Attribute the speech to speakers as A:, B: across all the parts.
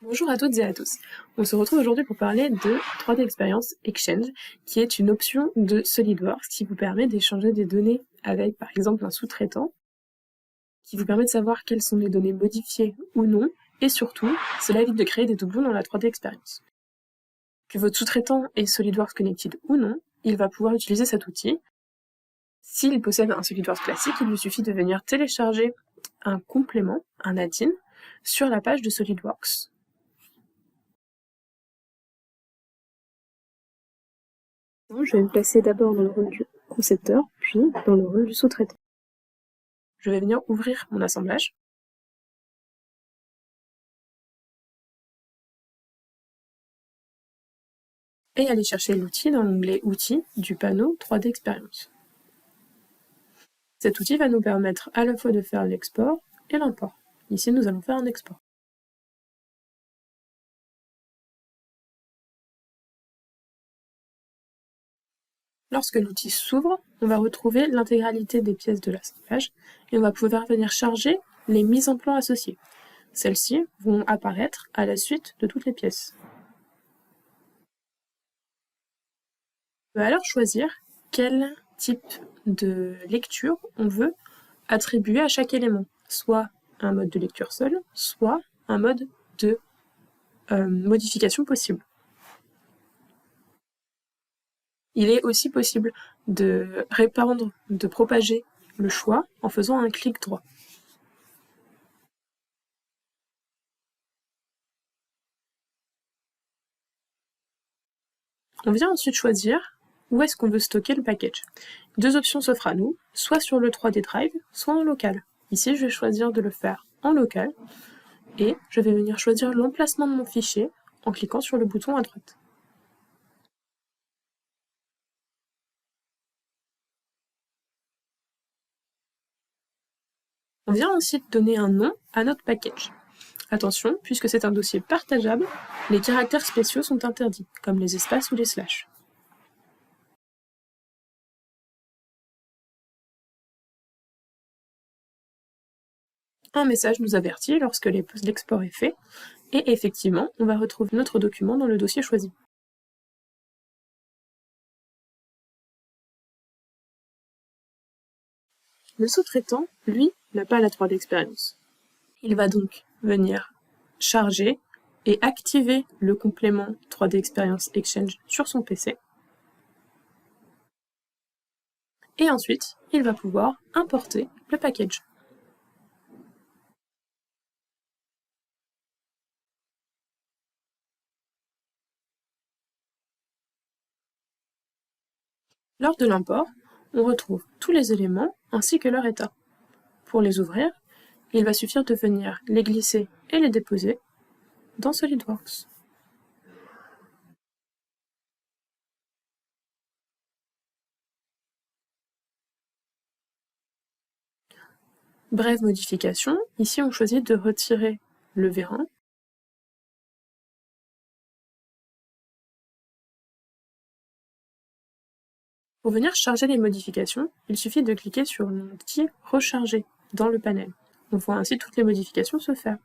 A: Bonjour à toutes et à tous. On se retrouve aujourd'hui pour parler de 3D Experience Exchange, qui est une option de SolidWorks qui vous permet d'échanger des données avec, par exemple, un sous-traitant, qui vous permet de savoir quelles sont les données modifiées ou non, et surtout, cela évite de créer des doublons dans la 3D Experience. Que votre sous-traitant est SolidWorks Connected ou non, il va pouvoir utiliser cet outil. S'il possède un SolidWorks classique, il lui suffit de venir télécharger un complément, un add-in, sur la page de SolidWorks. Je vais me placer d'abord dans le rôle du concepteur, puis dans le rôle du sous-traitant. Je vais venir ouvrir mon assemblage. Et aller chercher l'outil dans l'onglet Outils du panneau 3D Experience. Cet outil va nous permettre à la fois de faire l'export et l'import. Ici, nous allons faire un export. Lorsque l'outil s'ouvre, on va retrouver l'intégralité des pièces de l'assemblage et on va pouvoir venir charger les mises en plan associées. Celles-ci vont apparaître à la suite de toutes les pièces. On va alors choisir quel type de lecture on veut attribuer à chaque élément, soit un mode de lecture seul, soit un mode de modification possible. Il est aussi possible de répandre, de propager le choix en faisant un clic droit. On vient ensuite choisir où est-ce qu'on veut stocker le package. Deux options s'offrent à nous, soit sur le 3D Drive, soit en local. Ici, je vais choisir de le faire en local et je vais venir choisir l'emplacement de mon fichier en cliquant sur le bouton à droite. On vient ensuite donner un nom à notre package. Attention, puisque c'est un dossier partageable, les caractères spéciaux sont interdits, comme les espaces ou les slash. Un message nous avertit lorsque l'export est fait, et effectivement, on va retrouver notre document dans le dossier choisi. Le sous-traitant, lui, n'a pas la 3D Experience. Il va donc venir charger et activer le complément 3D Experience Exchange sur son PC. Et ensuite, il va pouvoir importer le package. Lors de l'import, on retrouve tous les éléments ainsi que leur état. Pour les ouvrir, il va suffire de venir les glisser et les déposer dans SolidWorks. Brève modification, ici on choisit de retirer le vérin. Pour venir charger les modifications, il suffit de cliquer sur l'onglet Recharger dans le panel. On voit ainsi toutes les modifications se faire.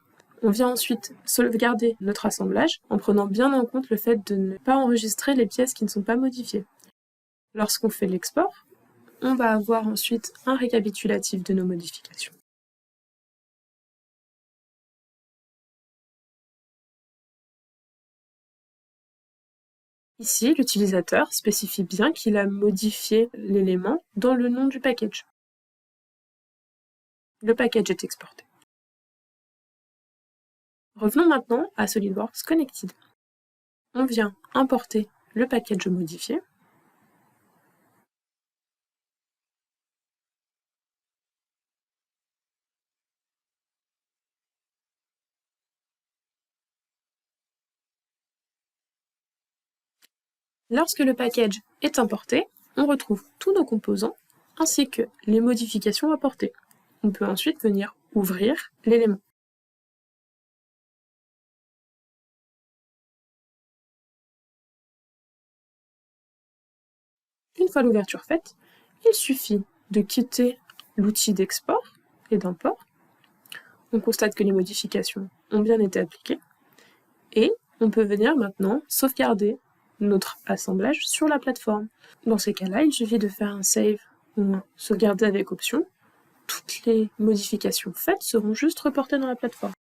A: On vient ensuite sauvegarder notre assemblage en prenant bien en compte le fait de ne pas enregistrer les pièces qui ne sont pas modifiées. Lorsqu'on fait l'export, on va avoir ensuite un récapitulatif de nos modifications. Ici, l'utilisateur spécifie bien qu'il a modifié l'élément dans le nom du package. Le package est exporté. Revenons maintenant à SolidWorks Connected. On vient importer le package modifié. Lorsque le package est importé, on retrouve tous nos composants ainsi que les modifications apportées. On peut ensuite venir ouvrir l'élément. Une fois l'ouverture faite, il suffit de quitter l'outil d'export et d'import. On constate que les modifications ont bien été appliquées Et on peut venir maintenant sauvegarder notre assemblage sur la plateforme. Dans ces cas-là, il suffit de faire un save ou un sauvegarder avec option. Toutes les modifications faites seront juste reportées dans la plateforme.